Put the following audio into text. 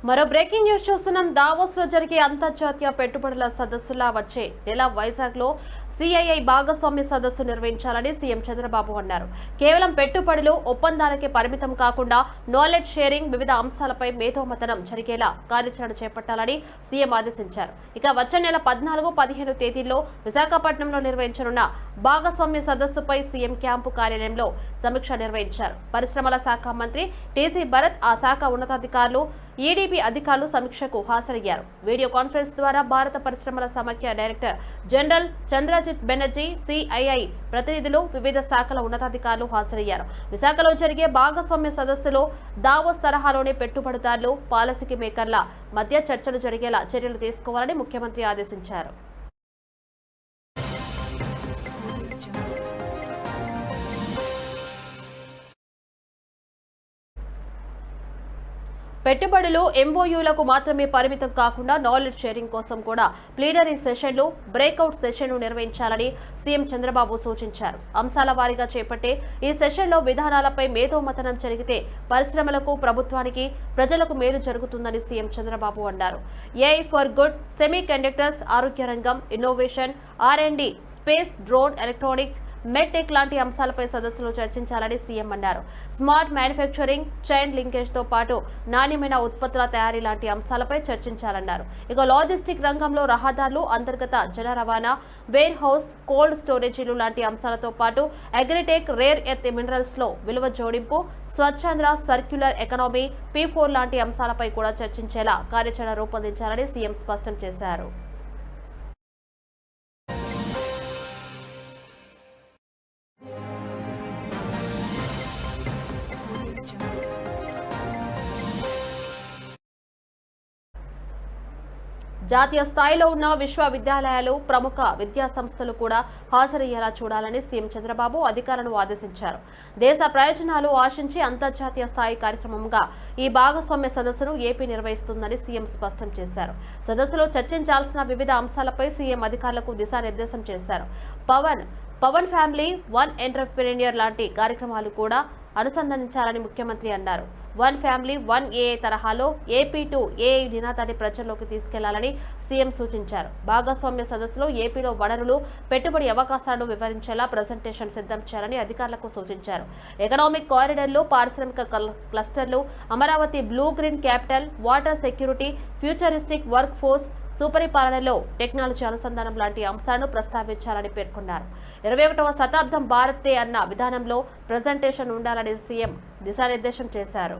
మరో breaking news చూస్తున్నాం. Davos లో జరిగే అంతర్జాతీయ పెట్టుబడుల సదస్సులా వచ్చే నెల వైజాగ్ లో సిఐఐ భాగస్వామ్య సదస్సు నిర్వహించాలని సీఎం చంద్రబాబు అన్నారు. కేవలం పెట్టుబడులు, ఒప్పందాలకే పరిమితం కాకుండా నాలెడ్జ్ షేరింగ్, వివిధ అంశాలపై మేధోమథనం జరిగేలా కార్యాచరణ చేపట్టాలని సీఎం ఆదేశించారు. ఇక వచ్చే నెల 14, 15 తేదీల్లో విశాఖపట్నంలో నిర్వహించనున్న భాగస్వామ్య సదస్సుపై సీఎం క్యాంపు కార్యాలయంలో సమీక్ష నిర్వహించారు. పరిశ్రమల శాఖ మంత్రి టీసీ భరత్, ఆ శాఖ ఉన్నతాధికారులు, ఈడీబీ అధికారులు సమీక్షకు హాజరయ్యారు. వీడియో కాన్ఫరెన్స్ ద్వారా భారత పరిశ్రమల సమాఖ్య director general Chandrajit Banerjee, CII ప్రతినిధులు, వివిధ శాఖల ఉన్నతాధికారులు హాజరయ్యారు. విశాఖలో జరిగే భాగస్వామ్య సదస్సులో దావోస్ తరహాలోనే పెట్టుబడిదారులు, పాలసీ మేకర్ల మధ్య చర్చలు జరిగేలా చర్యలు తీసుకోవాలని ముఖ్యమంత్రి ఆదేశించారు. పెట్టుబడులు ఎంఓయూలకు మాత్రమే పరిమితం కాకుండా నాలెడ్జ్ షేరింగ్ కోసం కూడా ప్లీనరీ సెషన్లు, బ్రేక్అవుట్ సెషన్లు నిర్వహించాలని సీఎం చంద్రబాబు సూచించారు. అంశాల వారీగా చేపట్టే ఈ సెషన్లో విధానాలపై మేధోమథనం జరిగితే పరిశ్రమలకు, ప్రభుత్వానికి, ప్రజలకు మేలు జరుగుతుందని సీఎం చంద్రబాబు అన్నారు. AI for good, semi conductors, ఆరోగ్య రంగం, innovation, R&D, space, drone, electronics, medtech లాంటి అంశాలపై సదస్సులో చర్చించాలని సీఎం అన్నారు. స్మార్ట్ మ్యానుఫ్యాక్చరింగ్, చైన్ లింకేజ్ తో పాటు నాణ్యమైన ఉత్పత్తుల తయారీ లాంటి అంశాలపై చర్చించాలన్నారు. ఇక లాజిస్టిక్ రంగంలో రహదారులు, అంతర్గత జన రవాణా, వేర్ హౌస్, కోల్డ్ స్టోరేజీలు లాంటి అంశాలతో పాటు అగ్రిటెక్, రేర్ ఎర్త్ మినరల్స్ లో విలువ జోడింపు, స్వచ్ఛంద్ర, సర్క్యులర్ ఎకనామీ, P4 లాంటి అంశాలపై కూడా చర్చించేలా కార్యాచరణ రూపొందించాలని సీఎం స్పష్టం చేశారు. జాతీయ స్థాయిలో ఉన్న విశ్వవిద్యాలయాలు, ప్రముఖ విద్యా సంస్థలు కూడా హాజరయ్యేలా చూడాలని సీఎం చంద్రబాబు అధికారులను ఆదేశించారు. దేశ ప్రయోజనాలు ఆశించి అంతర్జాతీయ స్థాయి కార్యక్రమంగా ఈ భాగస్వామ్య సదస్సును ఏపీ నిర్వహిస్తుందని సీఎం స్పష్టం చేశారు. సదస్సులో చర్చించాల్సిన వివిధ అంశాలపై సీఎం అధికారులకు దిశానిర్దేశం చేశారు. పవన్ ఫ్యామిలీ, వన్ ఎంటర్‌ప్రెన్యూర్ లాంటి కార్యక్రమాలు కూడా అనుసంధానించాలని ముఖ్యమంత్రి అన్నారు. వన్ ఫ్యామిలీ, వన్ ఏఐ తరహాలో ఏపీ టు ఏఐ నినాదాన్ని ప్రజల్లోకి తీసుకెళ్లాలని సీఎం సూచించారు. భాగస్వామ్య సదస్సులో ఏపీలో వనరులు, పెట్టుబడి అవకాశాలను వివరించేలా ప్రజెంటేషన్ సిద్ధం చేయాలని అధికారులకు సూచించారు. ఎకనామిక్ కారిడార్లు, పారిశ్రామిక క్లస్టర్లు, Amaravati blue green capital, water security, futuristic work force, సుపరిపాలనలో టెక్నాలజీ అనుసంధానం లాంటి అంశాలను ప్రస్తావించాలని పేర్కొన్నారు. 21వ శతాబ్దం భారతే అన్న విధానంలో ప్రజెంటేషన్ ఉండాలని సీఎం దిశానిర్దేశం చేశారు.